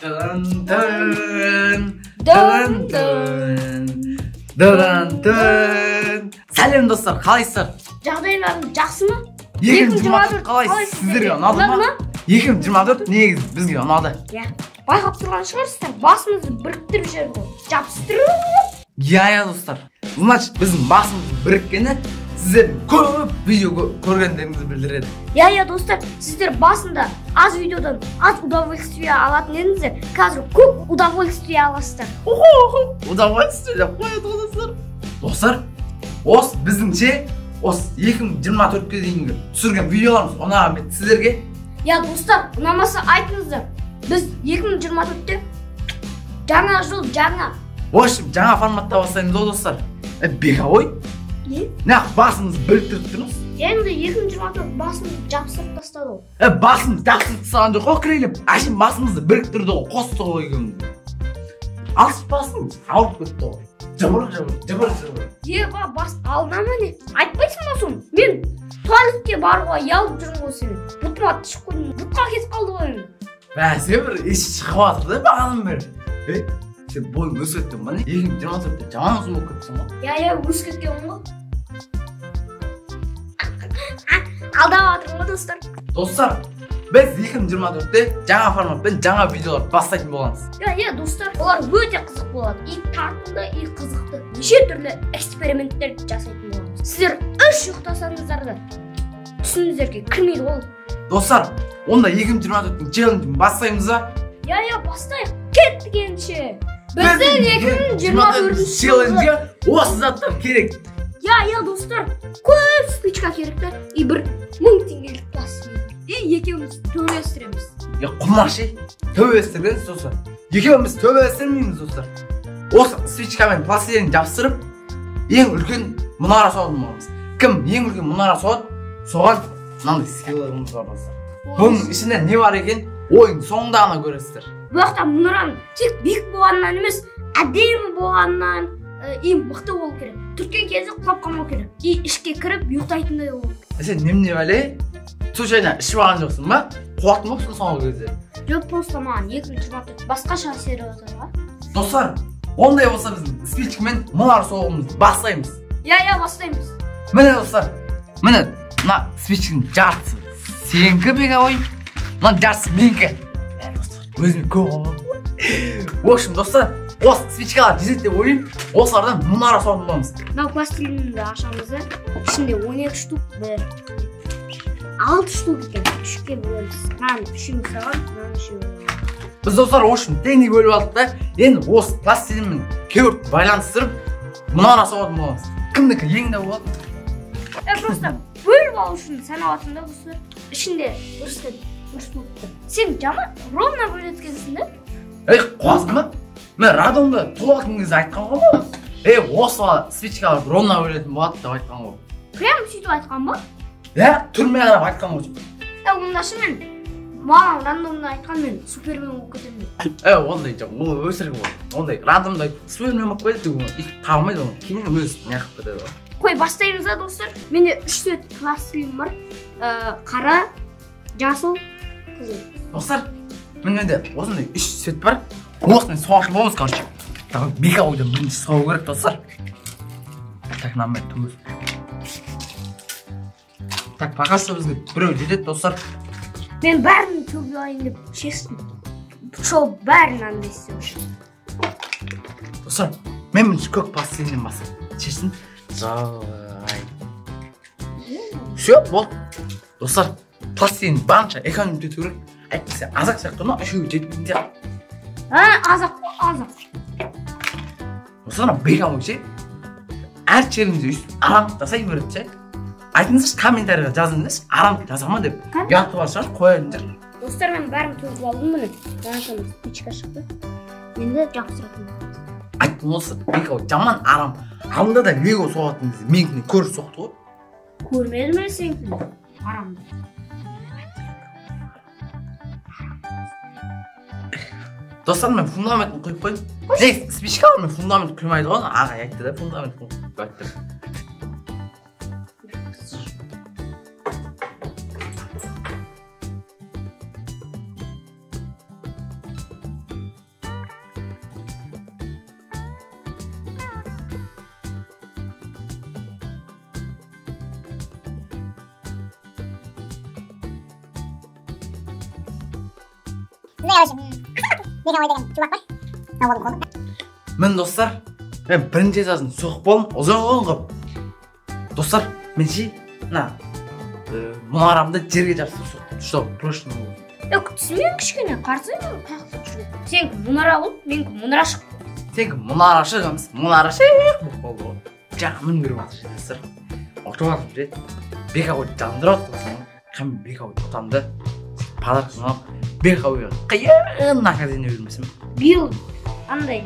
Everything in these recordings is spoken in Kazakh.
Dın dın dın dın dın. Сәлем достар, қалайсыздар? Жағдайларың жақсы ма? 2024 қалай сіздерге ұнады ма? 2024 негізі бізге ұнады. Иә, байқап тұрған шығарсыздар, басымызды біріктіріп жүрді. Жабыстырып. Иә, достар. Значит, біздің басымыз біріккені сіздер көп видео көргендеріңізді білдіреді. Иә, достар, сіздер басында аз видеодан аз удовольствие алатын едіңіздер, қазір көп удовольствие аласыздар. Удовольствие деп қояды достар. Достар, осы біздіңше осы 2024-ке дейінгі түсірген видеоларымыз ұнаған бе сіздерге? Иә, достар, ұнамаса айтыңыздар. Біз 2024-те жаңа жыл, жаңа. В общем, жаңа форматта бастаймыз ғой достар. Беговой? Нақ басымыз біріктіріп тұрмыз. Енді 2024 басымызды жабыстырып тастады ғой. Басымыз жабыстырып тастаған жоқ қой кірелеп. Әшейін басымызды біріктірді ғой, қосты ғой екеумізді. Алыс басым ауырып кетті ғой. Жабыр. Бас алдама не? Айтпайсың ба соны? Мен туалетке баруға ұялып жүрмін ғой сені. Бұтыма түсіп қойдым, бұтқа кетіп қалды ғой енді. Сен бір еш шығып жатыр да бағаным бері. Сен бойың өсіп кеттің ба не? 2024-те жаман ұзын болып кеттің ғой. Иә, өсіп кеткенмін ғой. Алдап жатырмын ғой достар. Достар, біз 2024-те жаңа форматпен жаңа видеолар бастайтын боламыз. Иә, достар, олар өте қызық болады. И тартымды, и қызықты. Неше түрлі эксперименттер жасайтын боламыз. Сіздер үш ұйықтасаңыздар да түсіңіздерге кірмейді ол. Достар, онда 2024-тің челленджін бастаймыз ба? Иә, бастайық. Кеттік ендеше. Біздің 2024 челленджге осы заттар керек. Иә, достар, көп спичка керекті. И бір 1000 теңгелік пластик. И екеуміз төбелестіреміз. Құмаши, төбелестіргеніз достар. Екеуміз төбелестірмейміз достар. Осы спичкамен пластигін жабыстырып, ең үлкен мұнара соғатын боламыз. Кім ең үлкен мұнара соғады, соған мынандай скиллеріміз бар достар. Бұның ішінде не бар екен, ойын соңында ғана көресіздер. Бұяқта мұнараның тек биік болғаннан емес, әдемі болғаннан мықты болу керек. Түрткен кезде құлап қалмау керек. И ішке кіріп ұйықтайтындай болу керек. Сен немене бәле? Случайно ішіп алған жоқсың ба? Қуатын боқсың соңғы кезде? Жоқ, просто маған 2024 басқаша әсер етіп отыр. Достар, ондай болса біз спичкамен мұнар соғуымызды бастаймыз. Иә, бастаймыз. Міне достар, міне мына спичканың жартысы сенікі беговой, мына жартысы менікі. Достар, өзіме көп алып. В общем, достар, осы спичкалар жетеді деп ойлаймын, осылардан мұнара соғатын боламыз. Мынау пластилинді ашамыз. Ішінде 12 штук, 6 штук екен. Үшке бөлеміз. Мынаны үшеуін саған, мынаны үшеуін. Біз достар, осы теңдей бөліп алдық та, енді осы пластилинмен кеуірт байланыстырып, мұнара соғатын боламыз. Кімдікі ең де болады? Просто бөліп алу үшін саналатында достар. Ішінде дұрыс болыпты. Сен жаман ровно бөлеткенсің да? Қуасың ба? Мен радомда толатын кезде айтқан ғой ма? Осы спичкаларды ровно бөлетін болады деп айтқан ғой. Прям сөйтіп айтқан ба? Түрме қарап айтқан ғой. Онда шын маған рандомда айтқан мен супермен болып кетемін. Ондай жоқ, ол өсіргі болды. Ондай рандомда супермен болып кетеді, табылмайды оны. Кейін өз неғып кетеді ғой. Қой, бастаймыз да достар. Менде 3 цвет пластилин бар. Қара, жасыл, қызыл. Достар, менде осындай 3 цвет бар. Осыны соғатын боламыз, короче. Беговойдан бірінші соғу керек, достар. Так, намет төз. Так, пока что бізге біреу жетеді, достар. Мен бәрін төге алайын деп шештім. Шоу бәрін андайсы үшін. Достар, мен бірінші көк пластилиннен бастап шештім. Жай. Все, болды. Достар, пластилин барынша экономить ету керек. Әйтпесе азақ сияқты ма, үшеуі жетпейтін сияқты. Азақ. Достар, беговой ше. Әр челленджді арамдық жасай береді ше. Айтыңызшы, комментарийға жазыңыз, арамдық жасама деп. Ұяты бар шығар, қояйындар. Достар, мен бәрін төгіп алдым міне. Жаңашама спичка шықты. Енді жабыстыратын. Айттым осы, беговой жаман арам. Алдында да лего соғатын кезде менікіне көріп соқты ғой. Көрмедім әлі сенікіне. Арамды. Достар, мен фундаментін құйып қойдым. Спичкалар мен фундамент құймайды ғой, ағай айтты да фундамент құйып айтты. Мен достар, мен бірінші жазын соғып болдым, ұзын қып. Достар, мен мұнарамды жерге жапсырып соқтым. Что, прошлый болды. Түсінмен кішкене қарсаймын, қаяқта жүрген. Сенікі мұнара болып, менікі мұнарашық. Сенікі мұнарашық емес, мұнарашық болды ғой. Жағымын көріп жатыр достар. Отырып жатыр жүреді. Бекауи жандырады достар. Қам Бекауи тұтамды. Подарок жинап, Бекауиға қиын наказание бермесем. Биыл андай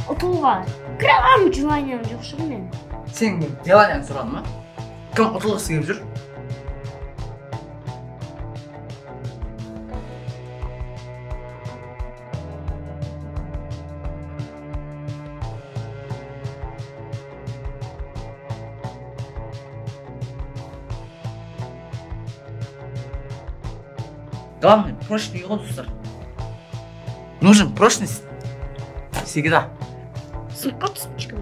ұтылға кірағам желаниям жоқ шығын мен. Сен желанияң сұрадың ма? Кім ұтылғысы келіп жүр? Главное, прочный его достар. Нужен прочность всегда. Сыныпқа түсіп шығын.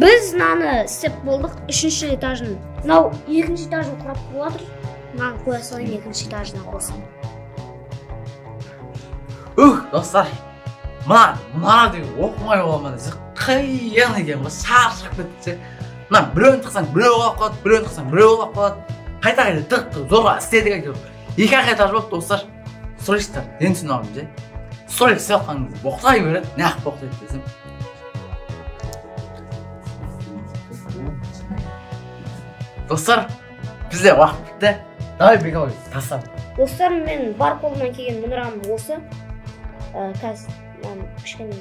Біз наны істеп болдық 3-ші этажын. Мынау 2-ші этажын құрап болады. Маған қоя салайын 2-ші этажына қосын. Достар, мұнара деген оқымай боламады. Қиын екен ғой, шаршып кетті. Мына біреуін тықсаң біреу олап қалады, біреуін тықсаң біреу олап қалады. Қайта тық зорға істедік екен. 2 этаж болып достар. Сұрайсыздар, мен түсініп алдым же. Сұрай істеп жатқаныңызды боқтай береді, неғып боқтайды десем. Достар, бізде уақыт бітті. Давай Бекауи тастап. Достар, мен бар қолымнан келген мұнарам осы. Қазір кішкене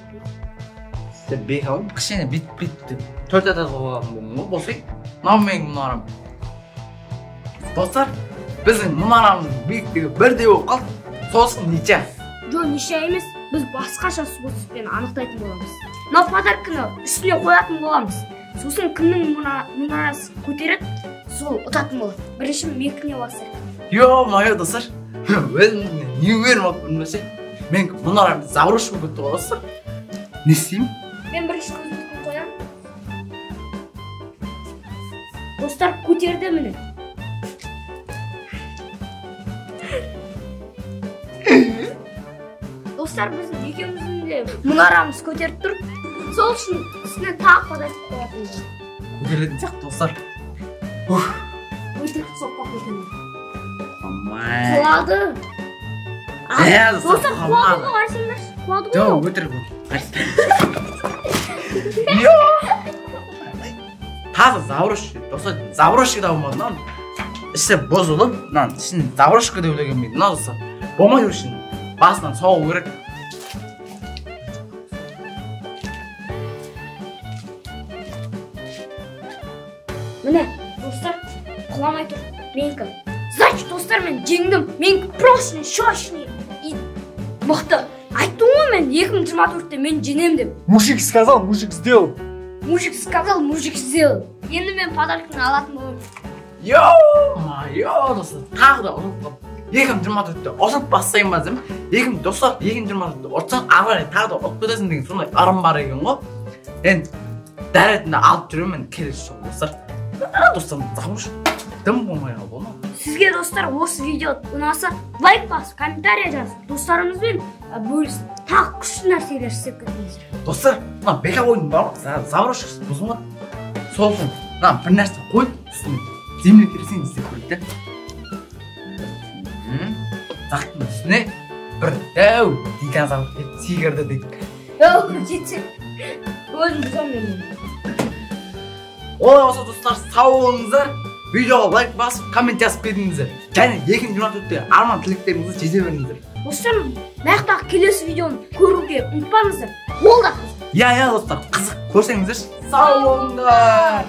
Сен Бекауи кішкене бит-бит 4 этаж болған болмын ғой, болсай. Мынау менің мұнарам. Достар, біздің мұнарамыздың биіктігі бірдей болып қалды. Сосын неше? Жоқ, неше емес, біз басқаша способпен анықтайтын боламыз. Мынау подарканы үстіне қоятын боламыз. Сосын кімнің мұнарасы көтереді, сол ұтатын болады. Бірінші менікіне басар. Ё-моё, достар. Өзімді не көріп алып білмесе, мен мұнарамды заброш болып кетті ғой, достар. Не істеймін? Мен бірінші көзімді қоямын. Достар, көтерді міне. Достар, біздің екеуміздің де мұнарамыз көтеріп тұр. Сол үшін үстіне тағы подарок қоятын болады. Көтеретін сияқты, достар. Өтірік соқпа көтереді. Қамай. Құлады. Достар, құлады ғой, қарсыңдар. Құлады ғой. Жоқ, өтірік ол. Таза заброшка, достар, заброшка да болмады. Іші бұзылып, ішін заброшка деп ойлағанмын. Достар, болмай үшін басынан соғу керек. Міне, достар, құламай тұр. Менікі. Значит, достар, мен жеңдім. Менікі прочный, щечный и мықты. Айттым ғой мен 2024-те мен женем деп. Мужик сказал, мужик сделал. Мужик сказал, мужик сделал. Енді мен подарканы алатын боламын. Ё-моё, достар, тағы да ұмытып қалдым. 2024-те ұтып бастайын ба деймін. Достар, 2024-те ұтсаң, ары тағы да ұтып кетесің деген сондай ырым бар екен ғой. Енді дәретінде алып жүремін келесі жолы, достар. Достар, заброш дым болмай қалды ғой. Сізге достар осы видео ұнаса, лайк басып, комментария жазып, достарыңызбен бөлісіп, тағы күшті нәрселер істеп кетіңіздер. Достар, мына Бекауидің бар ғой, заброшкасы бұзылмады. Сол үшін мына бір нәрсе қойып, үстіне земля керосин істеп көрейік те. Зақтың үстіне бір дәу динозавр секірді дейік. Жетсе, өзім бұзамын мен. Олай болса достар, сау болыңыздар. Видеоға лайк басып, коммент жазып кетіңіздер. Және 2024-те арман тілектеріңізді жете беріңіздер. Достар, маяқтағы келесі видеоны көруге ұмытпаңыздар. Ол да қызық. Иә, достар, қызық көрсеңіздер. Сау болыңдар.